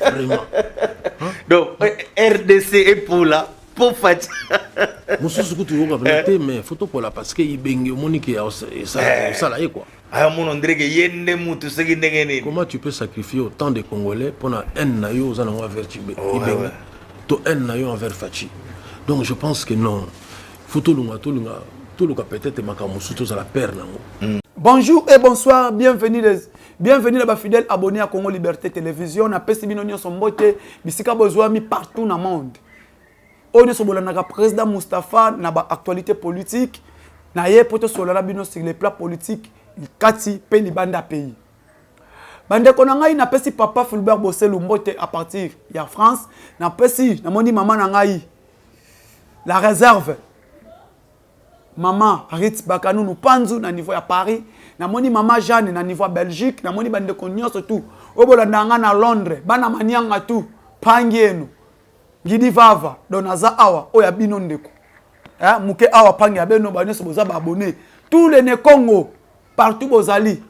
Vraiment. Donc, RDC est pour là. Pour Fatia. Monsieur Soukou, tu vois, mais photo pour la parce que il baigne Monique et ça là, quoi. Comment tu peux sacrifier autant de Congolais pour un naïo aux envois vers Tibé, to un naïo envers Fachi. Donc je pense que non. Photo lunga, tout le cas peut-être makamusuto à la paire. Bonjour et bonsoir, bienvenue les fidèles abonnés à Congo Liberté Télévision. Na pesi bino nyonso mbote bisika bozwami partout dans le monde. On est le président Moustapha na ba actualité politique na ye poto solana bino sur les plans politiques kati pe libanda pays. Bande konangai na pesi papa Fulbert Bosselu mbote à partir ya France na pesi na moni maman nangai la réserve maman Ritz Bakanou nous panzu na niveau ya Paris na moni maman Jeanne na niveau Belgique na moni bande konyoso tout obolanda nga na Londres bana manianga tout pangienu Gidi Vava donaza awa oya bino ndeko muke awa pangi abeno baneso boza ba abonné tous les ne Congo partout bozali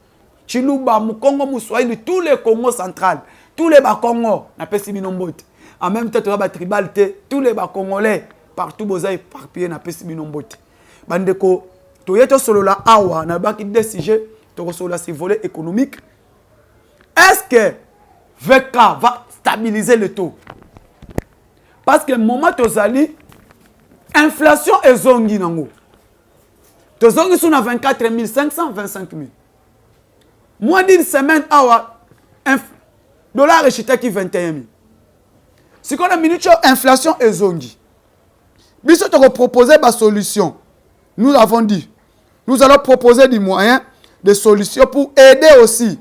Chiluba Mukongo Muswahili tous les Congo central tous les ba Congo na pesi bino mbote en même temps to ba tribalité tous les ba Congolais partout bozali parpillé na pesi bino mbote bandeko to yeto solo la awa na baki des sujets to solo la volet économique. Est-ce que VK va stabiliser le taux? Parce que moment tozali inflation est zongi nango. Tozongi sous na 24 500 25 000. Moins d'une semaine awa dollar est qui 21 000. Si qu'on a minute inflation est zongi. Biso to proposer ba solution. Nous avons dit, nous allons proposer des moyens, des solutions pour aider aussi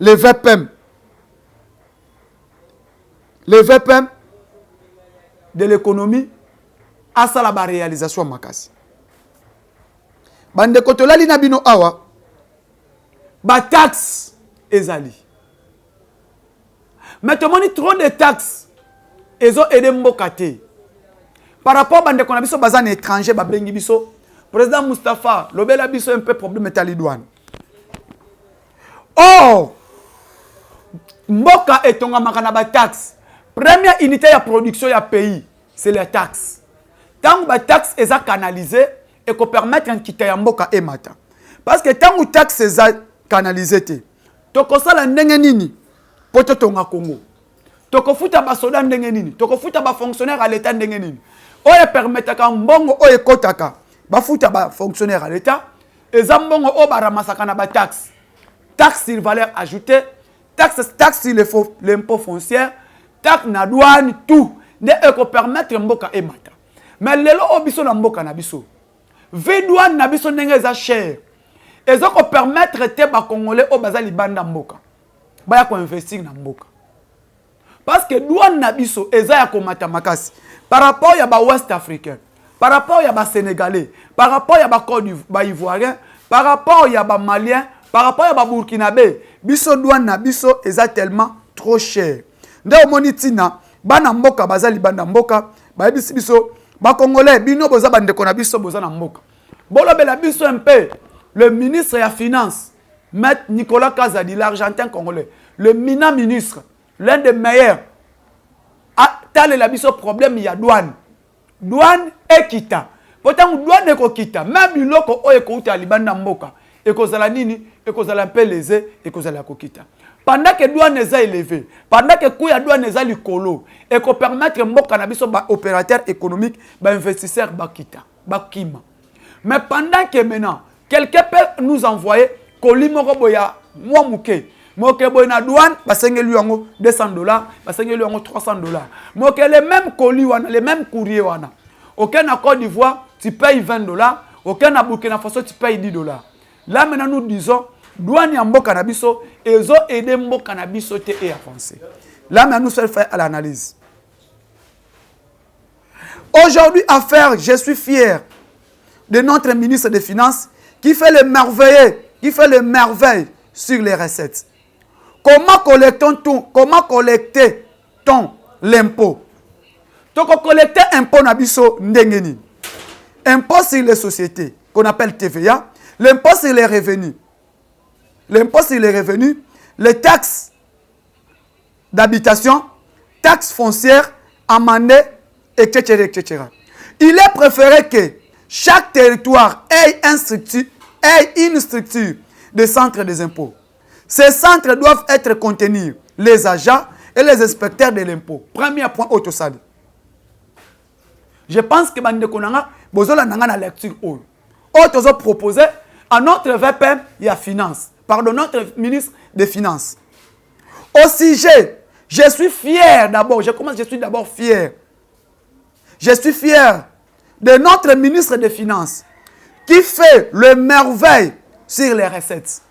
les VPM. Les VPM de l'économie à ça la réalisation makasi. Bande kotola li nabino awa ba taxe ezali. Mais tout le monde trop de taxes ezo aider mbokate. Par rapport bande kona biso bazan étranger ba bengi biso président Moustapha lobela biso un peu problème metali douane. Oh mboka etonga makana ba taxe. Première unité de production du pays, c'est les taxes. Tant que les taxes sont canalisées, et qu'on permette un quitter ya mboka et mata. Parce que tant que les taxes sont canalisées, tu as la ndengenini pour te tonga Congo. Tu as futa ba soda ndengenini, tu as futa ba fonctionnaire à l'état ndengenini. Oye permettre qu'un bongo oye kotaka, ba futa ba fonctionnaire à l'état, et zambongo o ba ramasaka na ba taxe. Taxe sur valeur ajoutée, taxe sur l'impôt foncier. Tak na douane tout ne eko permettre mboka emata mais lelo obiso na mboka na biso ve douane na biso ndenge za cher ezoko permettre te ba congolais o bazali banda mboka baya ko investir na mboka parce que douane na biso eza ya komata makasi par rapport ya ba ouest africain par rapport ya ba sénégalais par rapport ya ba ivoirien par rapport ya ba malien par rapport ya ba burkinabé biso douane na biso eza tellement trop cher. Ndé monitina bana mboka bazali banda mboka ba bisi biso ba congolais bino boza bande kona biso boza na mboka bolo bela biso un peu le ministre ya finance Maître Nicolas Kazadi l'argentin congolais le ministre l'un des meilleurs a tale la biso problème ya douane ekita pourtant douane ekokita même biloko oyo ekouta libanda mboka ekozala nini ekozala un peu lésé ekozala kokita. Pendant que douane est élevé, pendant que coût ya douane est likolo, et qu'on permettre mboka na biso ba opérateur économique, ba investisseur bakita, bakima. Mais pendant que maintenant, quelqu'un peut nous envoyer colis moko boya moi muke. Moke boy na douane, ba sengeli yango $200, ba sengeli yango $300. Moke les mêmes colis wana, les mêmes courriers wana. Aucun à Côte d'Ivoire, tu payes $20, aucun à Burkina Faso tu payes $10. Là maintenant nous disons douane ya mboka na biso ezo aider mboka na biso te et avancer. Là maintenant nous faire à l'analyse. Aujourd'hui à faire, je suis fier de notre ministre des Finances qui fait le merveille sur les recettes. Comment collecte-t-on l'impôt? Donc collecter impôt na biso ndengeni. Impôt sur les sociétés qu'on appelle TVA, l'impôt sur les revenus. L'impôt sur les revenus, les taxes d'habitation, taxes foncières, amendées, etc., etc. Il est préféré que chaque territoire ait une structure de centre des impôts. Ces centres doivent être contenus les agents et les inspecteurs de l'impôt. Premier point, autosali. Je pense que vous avez une lecture. Auto proposé à notre VPM, il y a finance. Pardon, notre ministre des Finances. Au sujet, je suis fier d'abord, je suis d'abord fier. Je suis fier de notre ministre des Finances qui fait le merveille sur les recettes.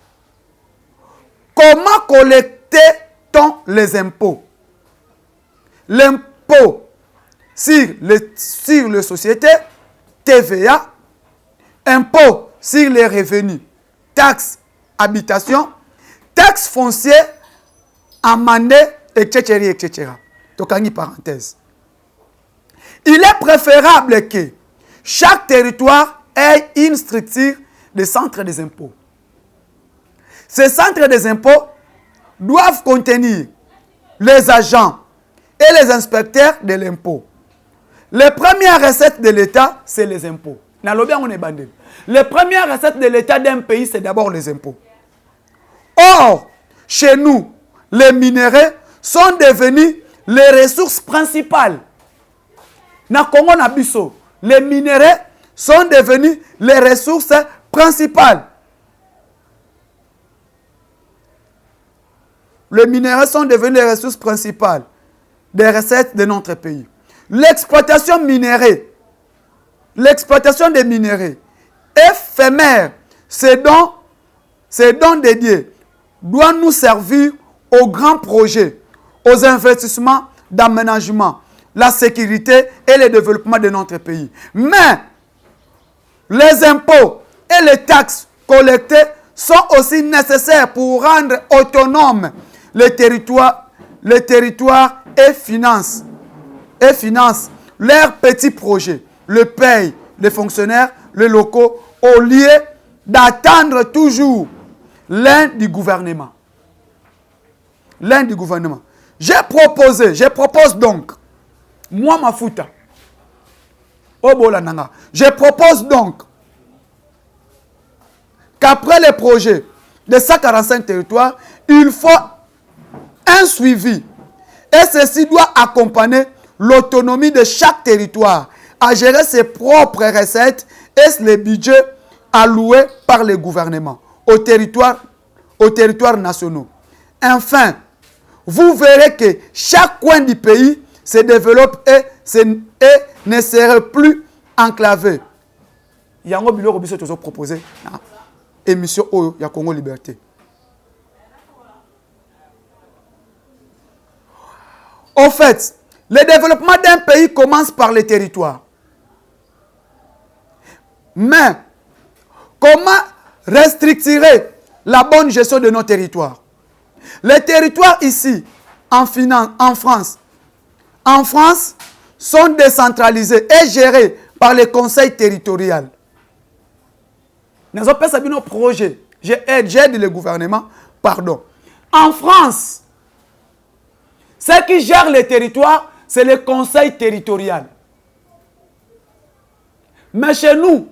Comment collecte-t-on les impôts? L'impôt sur les sociétés, TVA, impôt sur les revenus, taxes, habitation, taxes foncières, amendées, etc., etc. Donc, en parenthèse. Il est préférable que chaque territoire ait une structure de centre des impôts. Ces centres des impôts doivent contenir les agents et les inspecteurs de l'impôt. Les premières recettes de l'État, c'est les impôts. Les premières recettes de l'État d'un pays, c'est d'abord les impôts. Or, chez nous, les minéraux sont devenus les ressources principales. Na Congo na biso, les minéraux sont devenus les ressources principales. Les minéraux sont devenus les ressources principales des recettes de notre pays. L'exploitation minérale, l'exploitation des minéraux éphémère, ces dons dédiés doit nous servir aux grands projets, aux investissements d'aménagement, la sécurité et le développement de notre pays. Mais les impôts et les taxes collectées sont aussi nécessaires pour rendre autonomes les territoires et financent leurs petits projets, le payent les fonctionnaires, les locaux, au lieu d'attendre toujours l'aide du gouvernement. L'aide du gouvernement. Je propose donc, moi Mafuta, je propose donc qu'après les projets de 145 territoires, il faut un suivi. Et ceci doit accompagner l'autonomie de chaque territoire à gérer ses propres recettes et les budgets alloués par le gouvernement aux territoires nationaux. Enfin, vous verrez que chaque coin du pays se développe et ne serait plus enclavé. Il y a un biloko biso toujours proposé émission Oyo ya Congo Liberté. En fait, le développement d'un pays commence par les territoires. Mais comment restructurer la bonne gestion de nos territoires? Les territoires ici, en France, sont décentralisés et gérés par les conseils territoriaux. Nous avons fait nos projets. J'aide le gouvernement. Pardon. En France, ceux qui gèrent les territoires, c'est le conseil territorial. Mais chez nous,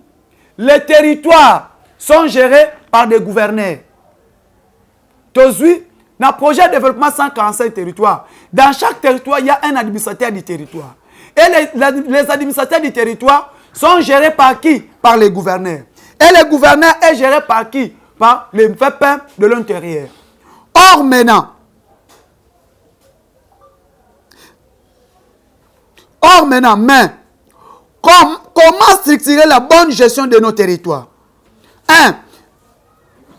les territoires sont gérés par des gouverneurs. Aujourd'hui, dans le projet de développement 145 territoires, dans chaque territoire, il y a un administrateur du territoire. Et les administrateurs du territoire sont gérés par qui? Par les gouverneurs. Et le gouverneur est géré par qui? Par les VPM de l'intérieur. Or maintenant, mais comment structurer la bonne gestion de nos territoires?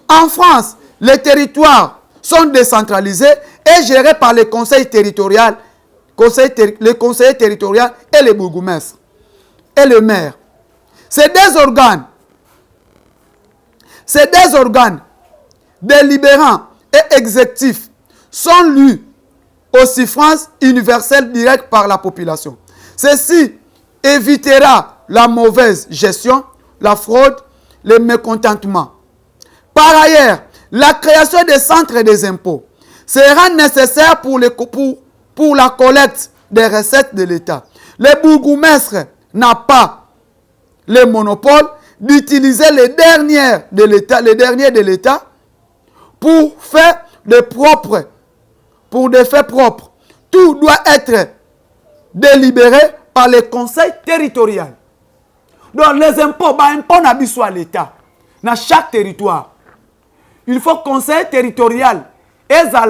En France, les territoires sont décentralisés et gérés par les conseils territoriaux, les conseillers territoriaux et les bourgmestres et le maire. Ces deux organes délibérants et exécutifs sont lus au suffrage universel direct par la population. Ceci évitera la mauvaise gestion, la fraude, le mécontentement. Par ailleurs, la création des centres des impôts sera nécessaire pour la collecte des recettes de l'État. Le bourgmestre n'a pas le monopole d'utiliser les derniers de l'État pour faire pour des faits propres. Tout doit être délibéré par le conseil territorial. Donc les impôts, impôts n'habillent à l'État. Dans chaque territoire. Il faut conseil territorial. Et ça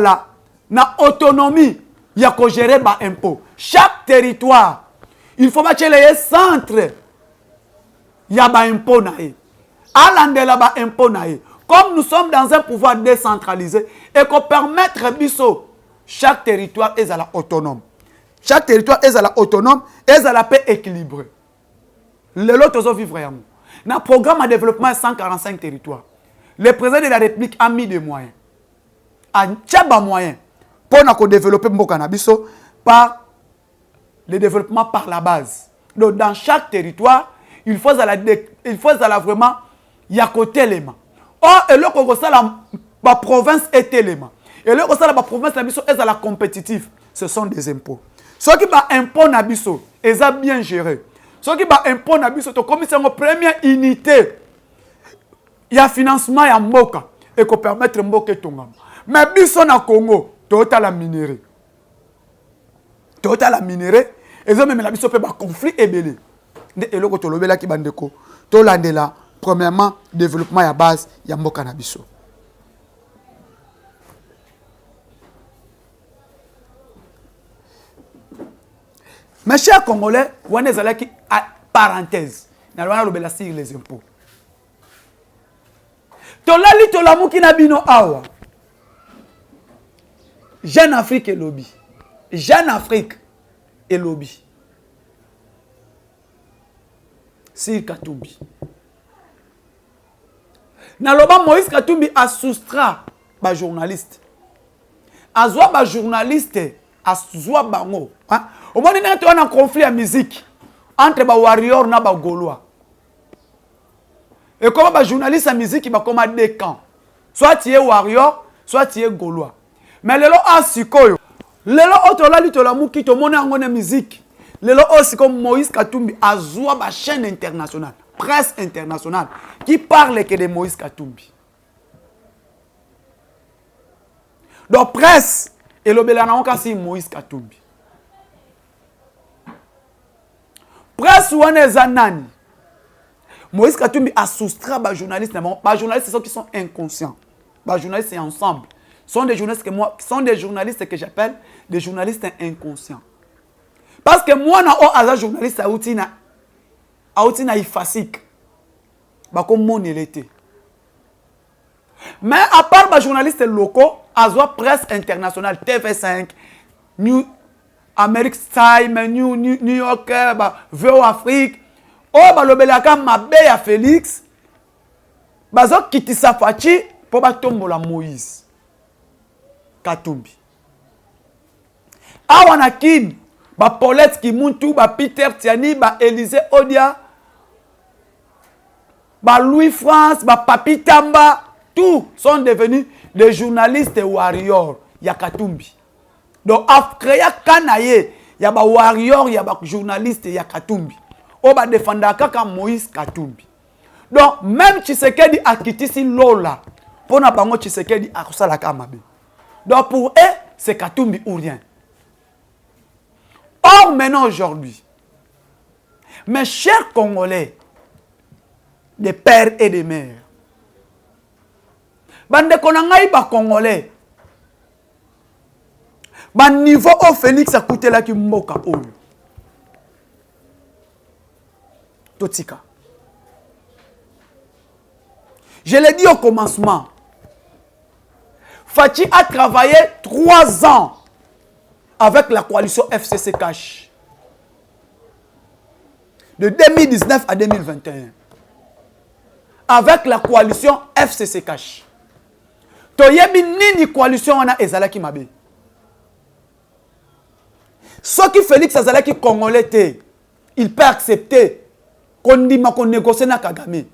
na autonomie. Il y a que gérer les impôts. Chaque territoire. Il faut mettre les centres. Il y a des impôts. Alandela impôts. Comme nous sommes dans un pouvoir décentralisé et qu'on permettre biso chaque territoire est autonome. Chaque territoire est autonome et ça peut équilibrer. Le lot de vivre vraiment. Dans le programme de développement 145 territoires, le président de la République a mis des moyens. A des moyens pour développer Mbokanabiso par le développement par la base. Donc dans chaque territoire, il faut vraiment y a côté l'élément. Or, et là qu'on ça la province est élément. Et là qu'on ça la province nabiso est la compétitive. Ce sont des impôts. Ceux qui ont impôt nabiso, ils ont bien géré. Ceux qui ont impôt nabiso, comme c'est une première unité, il y a financement et mboka et qu'on permettre mboka tongam. Mais biso na Congo, total la minerai. Total la minerai, ils ont même la biso peut ba conflit et belé. Et là qu'on to lobela ki bandeko, to landela. Premièrement, développement à base, il y a mboka na biso. Mes chers Congolais, on est allé qui parenthèse, na lwana lobela sur les impôts. Tolali tolamu ki na bino awa. Jeune Afrique et lobby. Jeune Afrique et lobby. Sir Katumbi. Naloba Moïse Katumbi a soustrait ba journaliste. Azwa ba journaliste, azwa bango. Au moment où on a un conflit à musique entre ba warrior na ba gaulois. Et comme ba journaliste à musique il va comme deux camps. Soit tu es warrior, soit tu es gaulois. Mais lelo a sikoyo. Lelo otola litola muki to mona ngone musique. Lelo aussi comme Moïse Katumbi azwa ba chaîne internationale. Presse internationale qui parle que de Moïse Katumbi. Donc presse et le belana kasi Moïse Katumbi. Presse ou nani. Moïse Katumbi a soustrait les journalistes. Les journalistes sont qui sont inconscients. Les journalistes c'est ensemble. Sont des journalistes que j'appelle des journalistes inconscients. Parce que moi na journaliste Aoutina ifasik. Comme mon était. Mais à part les journalistes locaux, à presse internationale, TV5, New American Time, New Yorker, VO Afrique, lobelaka mabeya Félix, bazo kitisa fachi pour tombola Moïse Katumbi. Awana kin, Paulette Kimuntu, Peter Tiani, Élisée Odia, Louis France, Papi Tamba, tous sont devenus des journalistes warriors. Ya Katumbi. Donc, après Kanaye, il y a des warriors, il y a des journalistes, il y a Katumbi. On va défendre Kaka Moïse Katumbi. Donc, même Tshisekedi a quitté si Lola. Pour na bango Tshisekedi a kusala kamabe. Donc, pour eux, c'est Katumbi ou rien. Or, maintenant, aujourd'hui, mes chers Congolais, des pères et des mères, bande konangai ba Congolais, ban niveau au Félix a coûté la ki mboka oyo. Totika. Je l'ai dit au commencement. Fachi a travaillé 3 ans avec la coalition FCC Cash. De 2019 à 2021. Avec la coalition FCC Cash. Toyebi nini coalition wana ezalaki mabe. Ce qui Félix azalaki congolais te, il peut accepter qu'on dit qu'on négocie na Kagame.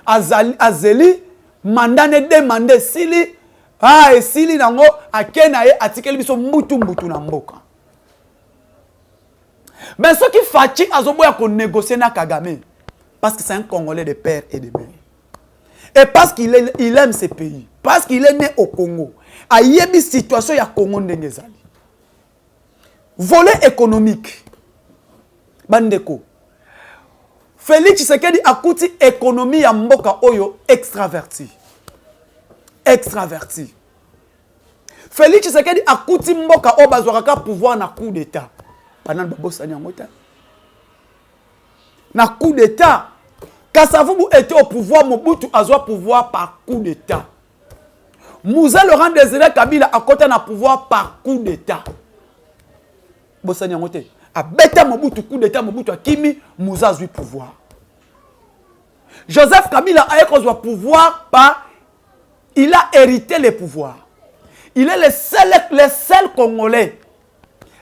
Azeli mandat ne demande sili Ah, et si nango akenaye atikeli biso mbutu na mboka. Mais ce qui fatigue azoboya ko négocier na Kagame parce que c'est un Congolais de père et de mère. Et parce qu'il aime ce pays, parce qu'il est né au Congo. Ayebi situation ya Congo ndengezali. Volet économique. Bandeko. Félix Tshisekedi akuti économie ya mboka oyo extraverti. Extraverti. Félix Tshisekedi akuti mboka oyo bazwaka pouvoir na coup d'état. Pendant babosani ngota. Na coup d'état. Kasavubu était au pouvoir, Mobutu azwa pouvoir par coup d'état. Moussa Laurent Désiré Kabila a côté na pouvoir par coup d'état. Bosani ngota. A beta Mobutu coup d'état, Mobutu akimi Moussa azwi pouvoir. Joseph Kabila a eu pouvoir par il a hérité les pouvoirs. Il est le seul Congolais,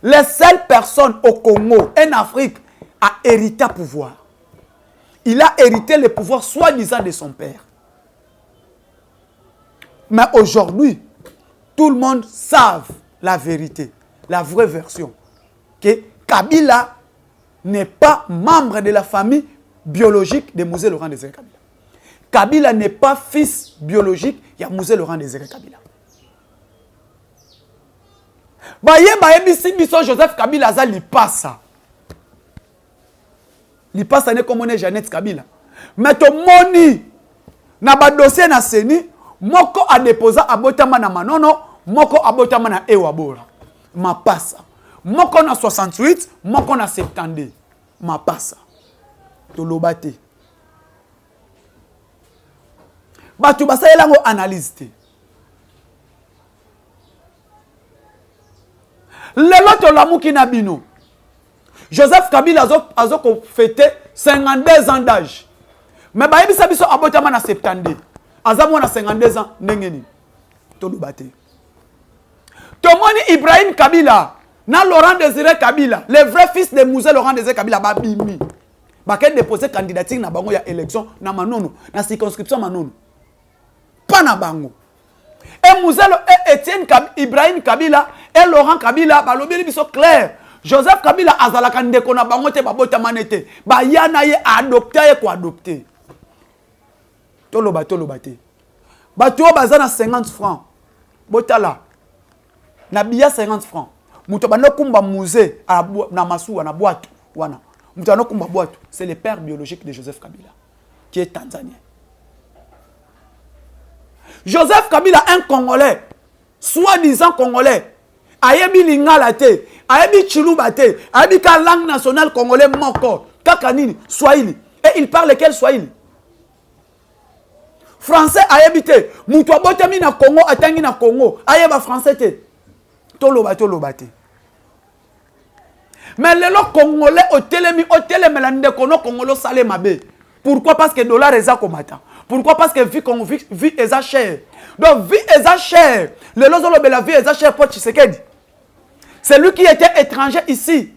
les seules personnes au Congo, en Afrique, à hériter le pouvoir. Il a hérité le pouvoir soi-disant de son père. Mais aujourd'hui, tout le monde sait la vérité, la vraie version. Que Kabila n'est pas membre de la famille biologique de Moussa Laurent Désiré Kabila. Kabila n'est pas fils biologique de Moussa Laurent Désiré Kabila. Joseph Kabila a lipasa. Lipasa n'est comme on est Jeannette Kabila. Mais ton moni, na ba dossier na seni, moko a déposé à Botama na Manono, moko a Botama na Ewabora. Ma passa. Moko na 68, moko na 72. Ma passa. Tolobate. Batu basa yelango analyse te. Lelo to lamuki na bino. Joseph Kabila azo ko fêté 52 ans d'âge. Mais ba yebisa biso abotama na 72. Azamo na 52 ans ndengeni. Tolobate. Tomoni Ibrahim Kabila na Laurent Désiré Kabila, le vrai fils de Moussa Laurent Désiré Kabila babimi. Baké déposer candidature na bango ya élection na Manono, na circonscription Manono. Pas na bango. Et Moussa et Etienne Ibrahim Kabila et Laurent Kabila balobeli biso clair. Joseph Kabila azalaka ndeko na bango te babota manete. Ba yana ye adopter ye ko adopter. Toloba te. Ba to bazana 50 francs. Botala. Na biya 50 francs. Muto bando kumba musée na masuwa na boîte wana. Muto bando kumba boîte, c'est le père biologique de Joseph Kabila qui est tanzanien. Joseph Kabila, un Congolais, soi-disant Congolais, ayebi lingala te, ayebi chiluba te, ayebi ka langue nationale congolais moko, kakanini, Swahili. Et il parle quel Swahili? Français ayebi te, mutu abotami na Congo, atangi na Congo, ayeba français te. Toloba te. Mais les Congolais au télémela ndekono Congolo salé mabe. Pourquoi? Parce que dollar est à combattant. Pourquoi? Parce que vie est chère. Donc vie est chère. Le lozolo de la vie est chère pour Tshisekedi. C'est lui qui était étranger ici.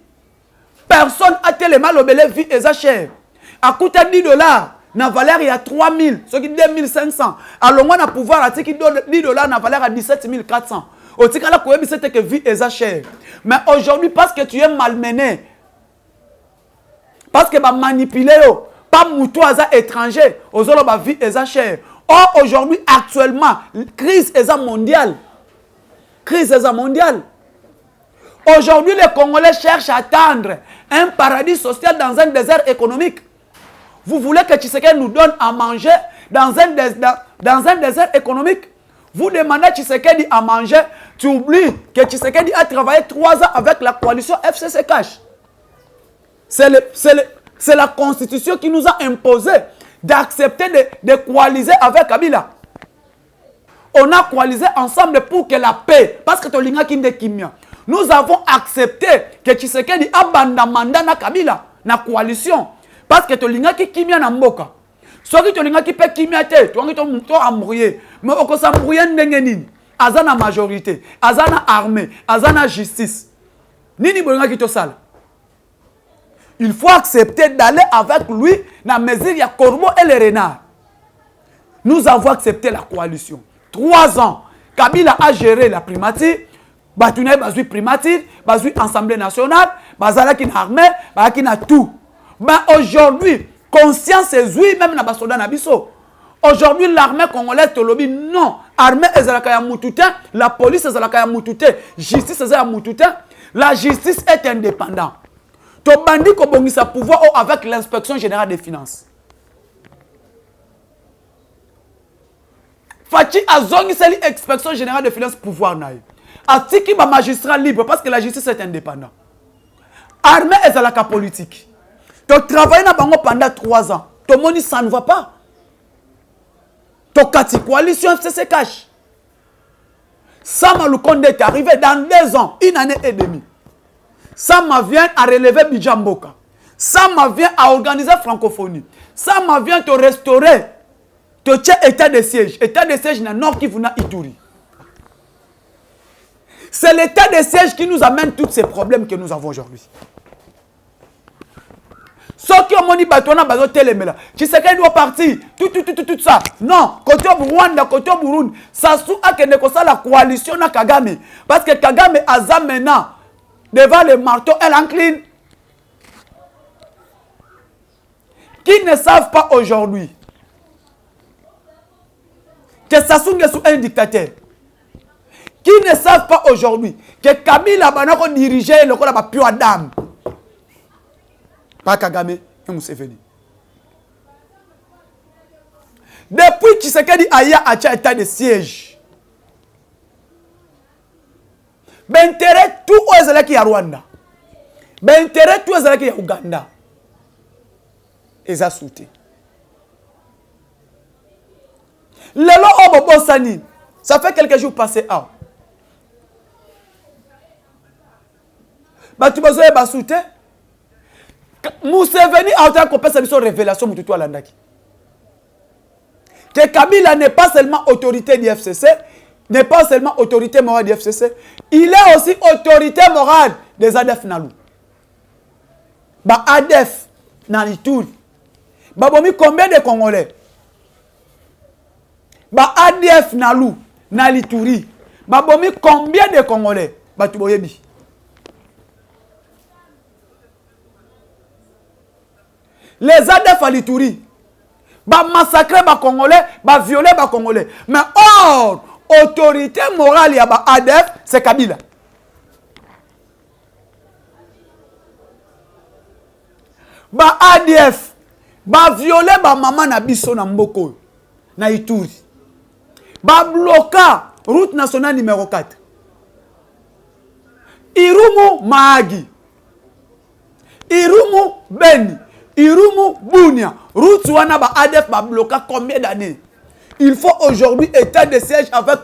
Personne a tellement l'obélé vie est chère. À coût de $10, na valeur il y a 3000, ce qui 2500. Alors on a pouvoir à $10 na valeur à 17400. Au tikala koyebi c'était que vie est chère. Mais aujourd'hui parce que tu es malmené, parce que ba manipulé yo, pas moutoisa étranger, aux autres ba vie est chère. Or aujourd'hui actuellement, crise est mondiale. Crise est mondiale. Aujourd'hui les Congolais cherchent à atteindre un paradis social dans un désert économique. Vous voulez que Tshisekedi nous donne à manger dans un désert économique? Vous demandez à Tshisekedi à manger, tu oublies que Tshisekedi a travaillé 3 ans avec la coalition FCC Cash. C'est la constitution qui nous a imposé d'accepter de coaliser avec Kabila. On a coalisé ensemble pour que la paix, parce que Tolinga Kinde Kimia, nous avons accepté que Tshisekedi abanda mandat na Kabila, na coalition, parce que Tolinga Kimia na mboka. Soki Tolinga ki pe Kimia te, toangi to amourir, mais oko s'amourir ndengenini, azana majorité, azana armée, azana justice. Nini bolinga ki to sala? Il faut accepter d'aller avec lui dans la mesure il y a Corbeau et les renards. Nous avons accepté la coalition. 3 ans. Kabila a géré la primature. Batouné bazui primature, bazui Assemblée nationale, bazala qui n'a armée, bazala qui n'a tout. Mais aujourd'hui, conscience est oui, même na basoda na biso. Aujourd'hui, l'armée congolaise te lobby, non. Armée ezalaka ya mututé, la police ezalaka ya mututé, justice ezalaka ya mututé. La justice est indépendante. To bandi ko bongisa pouvoir avec l'inspection générale des finances. Fachi azongi seli inspection générale des finances pouvoir na. Atiki ba magistrat libre parce que la justice est indépendante. Armée ezalaka politique. Tu travailles na bango pendant 3 ans. Ton moni ça ne va pas. Ton kati coalition FCC cache. Sama Lukonde est arrivé dans 2 ans, 1 année et demie. Sama vient à relever Bijamboka. Sama vient à organiser francophonie. Sama vient te restaurer. Te tient état de siège. État de siège dans Nord Kivu na Ituri. C'est l'état de siège qui nous amène tous ces problèmes que nous avons aujourd'hui. Ce qui ont dit Batouana Bazo Télémela. Tu sais qu'elle doit partir. Tout ça. Non. Côté Rwanda, côté Burundi. Ça sous à que la coalition na Kagame. Parce que Kagame a maintenant devant le marteau, elle incline. Qui ne savent pas aujourd'hui que Sassou Nguesso est un dictateur. Qui ne savent pas aujourd'hui que Kabila Banako dirigeait le corps de Pio Adam. Pas Kagame et Museveni. Depuis Tshisekedi Aya a état de siège. B'intérêt tout aux Ezalaki à Rwanda. B'intérêt tout aux Ezalaki à Uganda. Eza souté. Lelo Obobo Sani. Ça fait quelques jours passés à. Batu bazoye basouté. Museveni a autant qu'on sa révélation mututu alandaki. Que Kabila n'est pas seulement autorité du FCC, n'est pas seulement autorité morale du FCC, il est aussi autorité morale des ADF Nalou. Ba ADF Nalitoul. Ba bomi combien de Congolais? Ba ADF Nalou, Nalituri. Ba bomi combien de Congolais? Ba tuboyebi. Les ADF à l'Ituri, bah massacrer les Congolais, bah violer les Congolais. Mais or, autorité morale, il y a bah ADF, c'est Kabila. Bah ADF, bah violer bah maman na biso na mboko, na Ituri. Bah bloquer route nationale numéro 4. Irumu Mahagi. Irumu Beni. Irumu Bunia, route wana ba ADF ba bloqué combien d'années? Il faut aujourd'hui état de siège avec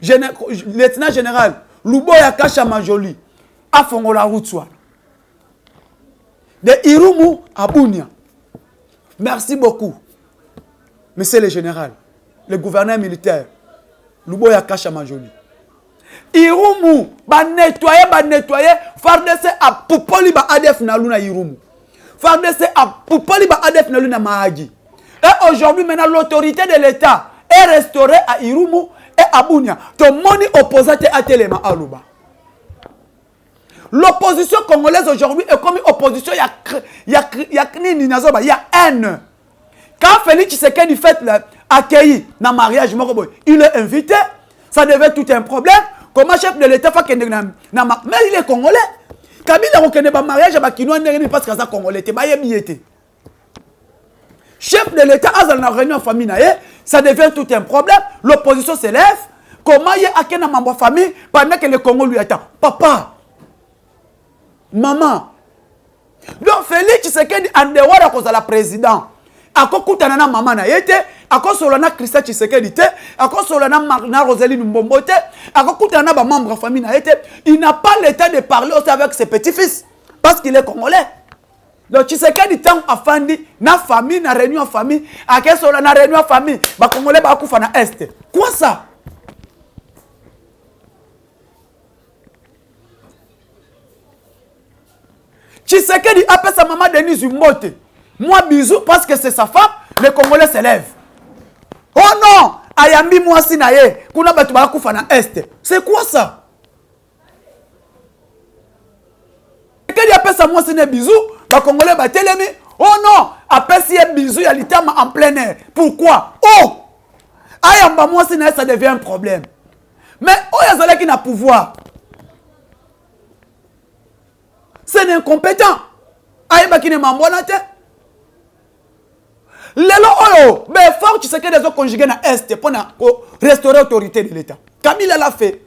lieutenant général Luboya Kasha Majoli à Fongola route wana. De Irumu à Bunia. Merci beaucoup, monsieur le général, le gouverneur militaire Luboya Kasha Majoli. Irumu ba nettoyer, FARDC a popoli ba ADF na luna Irumu. FARDC a poupoli ba ADF na luna Mahagi. Et aujourd'hui, maintenant, l'autorité de l'État est restaurée à Irumu et à Bunia. Ton moni opposé à Telema Aluba. L'opposition congolaise aujourd'hui est comme une opposition, il y a haine. Quand Félix Tshisekedi fait accueilli dans le mariage, il est invité, ça devait tout un problème. Comment chef de l'État fait que mais il est congolais. Kabila reconnaît pas mariage avec Kinoa parce que ça congolais te baye biété. Chef de l'État a dans la réunion famille ça devient tout un problème. L'opposition s'élève. Comment y a akena membre famille pendant que le Congo lui attend? Papa, maman. Donc Félix Tshisekedi en dehors à cause de la président. Ako kutana maman na yete, ako solana Christa Tshisekedi te, ako solana Marina Rosaline Mbombo te, ako kutana ba membre famille na yete, il n'a pas l'état de parler aussi avec ses petits-fils parce qu'il est congolais. Donc Tshisekedi tant afandi na famille na réunion famille, ako solana réunion famille, ba congolais ba kufa na est. Quoi ça? Tshisekedi appelle sa maman Denise Mbote. Moi, bisous, parce que c'est sa femme, les Congolais s'élèvent. Oh non! ayambi mwasi na ye kuna batu bakufa na est. C'est quoi ça? Kedi apesa mwasi ne bisou, ba congolais ba telemi. Oh non, apesi ye bisou ya litama en plein air. Pourquoi? Oh! Ayamba mwasi na ye, ça devient un problème. Mais oh yazala qui n'a pouvoir. C'est un incompétent. Ayamba qui ne m'embona te. Lelo oyo, ben fort tu sais que les autres conjugués na est pour restaurer l'autorité de l'État. Kabila l'a fait.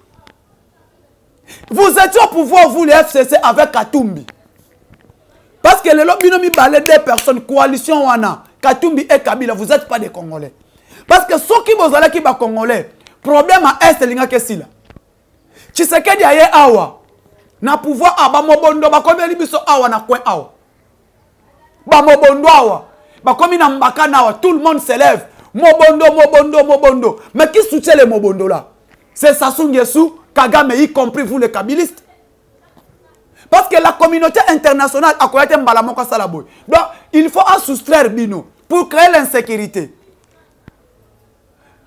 Vous étiez au pouvoir, vous les FCC, avec Katumbi. Parce que les binomi balait deux personnes, coalition wana, Katumbi et Kabila, vous n'êtes pas des Congolais. Parce que ceux qui vous allez qui sont Congolais, problème à est, c'est que si là. Tu sais que y a awa, na pouvoir à Bamobondo, Bakomi libiso awa na coin awa. Bamobondo awa. Comme tout le monde s'élève. Mobondo. Mais qui soutient les Mobondo là? C'est Sassou Nguesso, Kagame, y compris vous les kabylistes. Parce que la communauté internationale a créé un balamoka salaboy. Donc, il faut en soustraire Bino pour créer l'insécurité.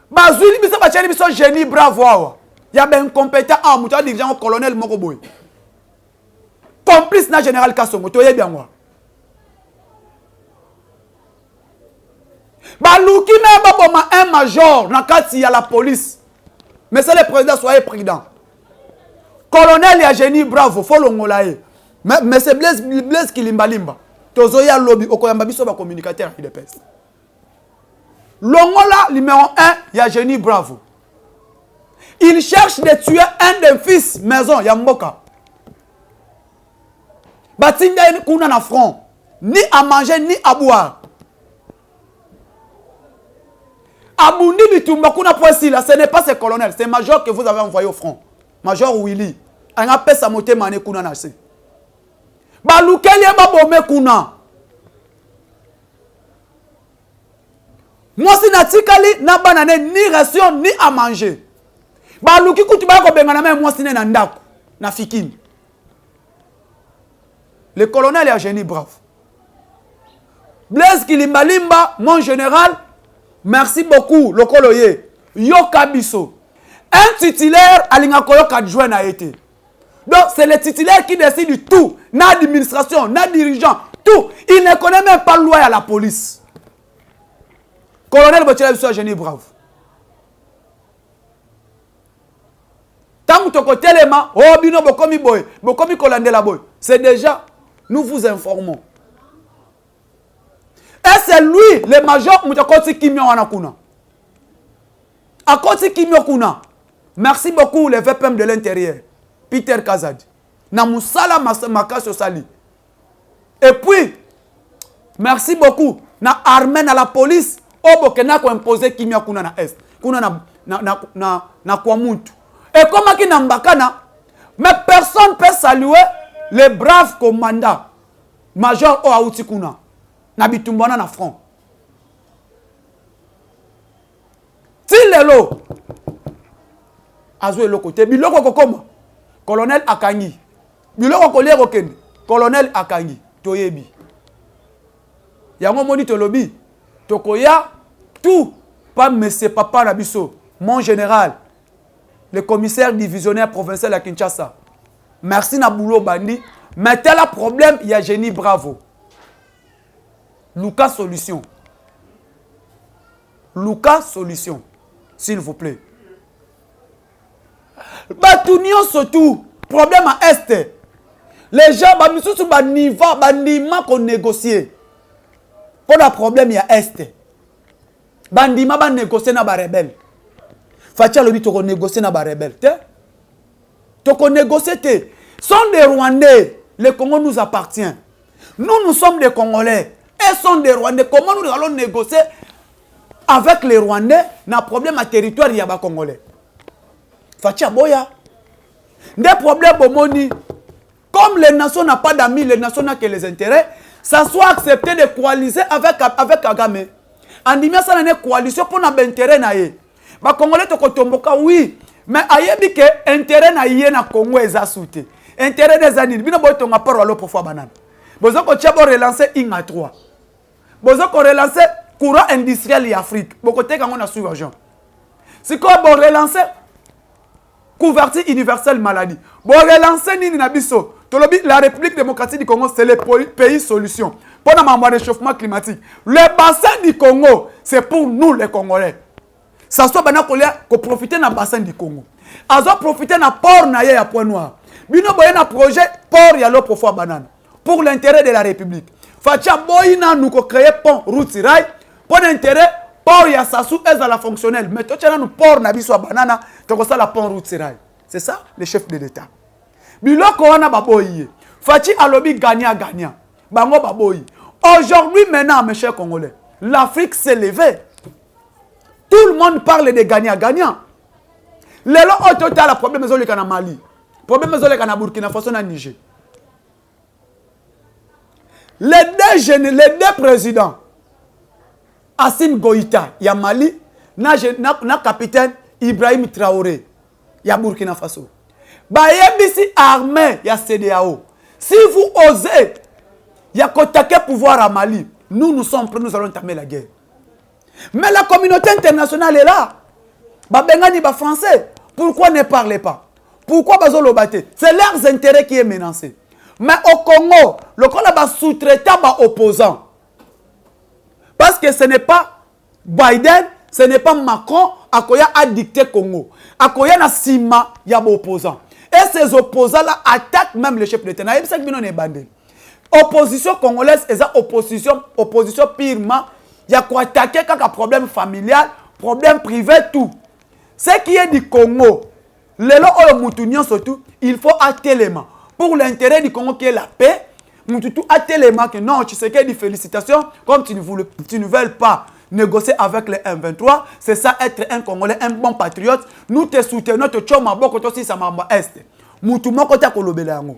Bazouli, bisa bacheli biso génie bravo. Il y a ben compétent à mouta dirigeant colonel Mokoboy. Complice na général Kassongo, toye bien moi. Balouki même un major dans kati ya la police. Mais c'est le président, soyez prudent. Colonel ya génie bravo, faut l'ongolaye. Mais c'est Blaise Kilimbalimba. Tozoya lobby, okoyamba biso ba communicateur de peste. L'ongola numéro 1, ya génie bravo. Il cherche de tuer un des fils maison ya Mboka. Batinga kuna na front, ni à manger ni à boire. Abundi Bitumba kuna poisi là, ce n'est pas ce colonel, c'est major que vous avez envoyé au front. Major Willy. On a pesa moté mané kuna na se. Balukeli ba bomé kuna. Moi si na tikali na banane ni ration ni à manger. Baluki kutuba ko benga na même moi si na ndako na fikini. Le colonel est un génie brave. Blaise Kilimbalimba, mon général. Merci beaucoup, Lokoloye. Yokabiso. Un titulaire, Alingakoyo adjoint a été. Donc, c'est le titulaire qui décide de tout. Na administration, na dirigeant, tout. Il ne connaît même pas le loi à la police. Colonel Botila Biso, génie brave. Tant que tu as téléma, oh, bino, bokomi boy, bokomi kolandela boy. C'est déjà, nous vous informons. Et c'est lui, le major, Moutakoti Kimio Wanakuna. Akoti Kimio Kuna. Merci beaucoup, le VPM de l'intérieur. Peter Kazadi. Namusala Makaso Sali. Et puis, merci beaucoup. Na Armen à la police. Obokena ko imposer Kimio Kuna na Est. Kuna na Kwamuntu. Et comme qui n'a mbakana, mais personne ne peut saluer les braves commandants. Major Oaouti Kuna. Na bitumbana na front. Tilelo. Azwe lokote. Biloko kokoma. Colonel Akangi. Biloko kolero kende. Colonel Akangi. Toyebi. Yango moni tolobi. Tokoya. Tout. Pas monsieur Papa Nabiso. Mon général. Le commissaire divisionnaire provincial à Kinshasa. Merci Naboulo Bandi. Mais tel problème, il y a génie bravo. Lucas Solution. Lucas Solution. S'il vous plaît. Batunion surtout. Problème à Est. Les gens, bandima qu'on négocie. Pour le problème, il y a Est. Bandima va négocier na ba rebelle. Fatia le dit qu'on négocie na ba rebelle. Qu'on négocie. Sont des Rwandais. Le Congo nous appartient. Nous sommes des Congolais. Elles sont des Rwandais. Comment nous allons négocier avec les Rwandais dans le problème à territoire yaba congolais? Fatia Boya. Des problèmes au Moni. Comme les nations n'ont pas d'amis, les nations n'ont que les intérêts, ça soit accepté de coaliser avec Kagame. En disant ça, une coalition pour notre intérêt. Les Congolais te oui. Mais ayebi que intérêt na yé na Congo est assouté. Intérêt des années. Bino boy tonga parole alors pour faire banane. Bozo ko tchabo relancer Inga 3. Bozo ko relancer courant industriel en Afrique. Boko te kango na sous-région. C'est quoi bon relancer couverture universelle maladie. Bon relancer nini na biso. La République démocratique du Congo, c'est le pays solution. Pendant le réchauffement climatique. Le bassin du Congo, c'est pour nous les Congolais. Ça soit qu'on profite du bassin du Congo. Azo profiter du port na ya Point Noir. Bino boyena projet port ya lo profond banane. Pour l'intérêt de la République. Fatia boyina nous créer pont route rail pour l'intérêt port ya Sassou est à la fonctionnelle. Mais toi tu as nous port na biso banana, tu as ça la pont route rail. C'est ça le chef de l'État. Biloko wana baboyi. Fati alobi gagnant. Bango baboyi. Aujourd'hui maintenant mes chers Congolais, l'Afrique s'est levée. Tout le monde parle de gagnant. Lelo otota la problème ezoli kana Mali. Problème ezoli kana Burkina Faso na Niger. Les deux présidents Assimi Goïta ya Mali na capitaine Ibrahim Traoré ya Burkina Faso. Bayebisi armée ya CEDEAO. Si vous osez ya kotaker pouvoir à Mali, nous sommes prêts, nous allons entamer la guerre. Mais la communauté internationale est là. Babengani ba français. Pourquoi ne parlez pas? Pourquoi bazolo bate? C'est leurs intérêts qui est menacé. Mais au Congo, le Congo va sous-traiter ba opposant. Parce que ce n'est pas Biden, ce n'est pas Macron, Akoya a dicté Congo. Akoya na sima ya ba opposant. Et ces opposants-là attaquent même le chef de l'État. Opposition congolaise, c'est opposition purement. Il y a quoi attaquer quand il y a problème familial, problème privé, tout. Ce qui est du Congo, surtout, il faut atteindre pour l'intérêt du Congo qui est la paix. Moututu atteindre que non, tu sais qu'il y a des félicitations, comme tu ne veux pas négocier avec les M23, c'est ça être un Congolais, un bon patriote. Nous te soutenons, te tchoma boko to si ça m'a est. Moutouma kota kolobeleango.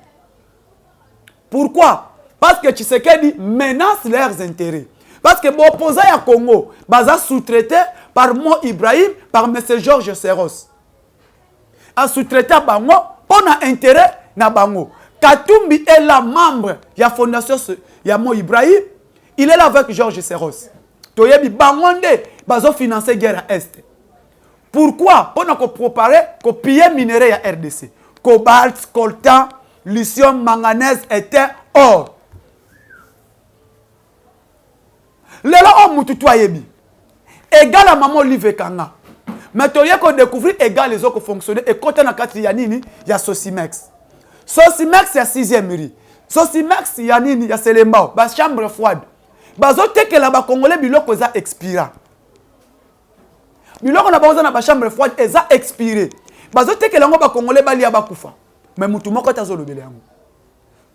Pourquoi? Parce que Tshisekedi menace leurs intérêts. Parce que l'opposant à Congo, baza sous-traité par Mo Ibrahim, par M. Georges Seros. A sous-traité bango, on a intérêt na bango. Katumbi est là membre de la fondation ya Mo Ibrahim, il est là avec Georges Seros. Toyebi bangonde bazo financer guerre à Est. Pourquoi? Pour nous préparer copier minerai à RDC. Cobalt, coltan, lithium, manganèse, étain, or. Lelo o mututu ayebi. Égal à maman Olive Kanga. Mais tu as découvrir égal les autres fonctionner et quand on a quatre yanini, il y a Sosimex. Sosimex il y a 6e mairie. Sosimex il y a nini, il y a Selembao, ba chambre froide. Bazote que la ba congolais biloko za expira. Biloko na baza na ba chambre froide eza expiré. Bazote que la ba congolais bali ya bakufa. Mais mutu moko ta zolobele yango.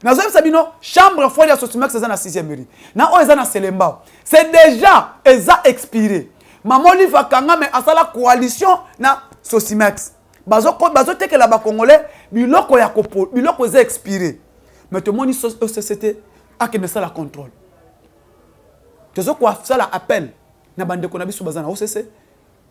Na zo sabino chambre froide ya Sosimex eza na 6e mairie. Na o eza na Selembao. C'est déjà eza expiré. Maman Olive Kanga mais asala coalition na Sosimex. Bazote que la ba congolais biloko ya kopo, biloko eza expiré. Mais tout le monde société a que ça la contrôle. Tu sais quoi ça la appel na bande ko na biso bazana OCC.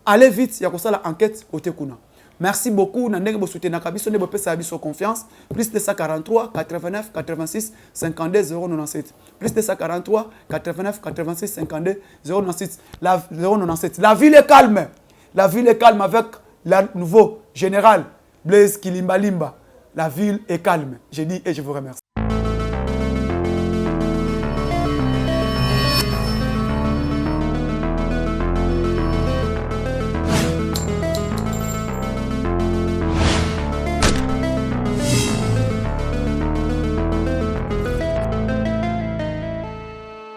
Allez vite ya ko ça la enquête côté kuna. Merci beaucoup na ndenge bo soutenir na biso ne bo pesa biso confiance plus de 143 89 86 52 097 plus de 143 89 86 52 097 la ville est calme. La ville est calme avec le nouveau général Blaise Kilimbalimba. La ville est calme. Je dis et je vous remercie.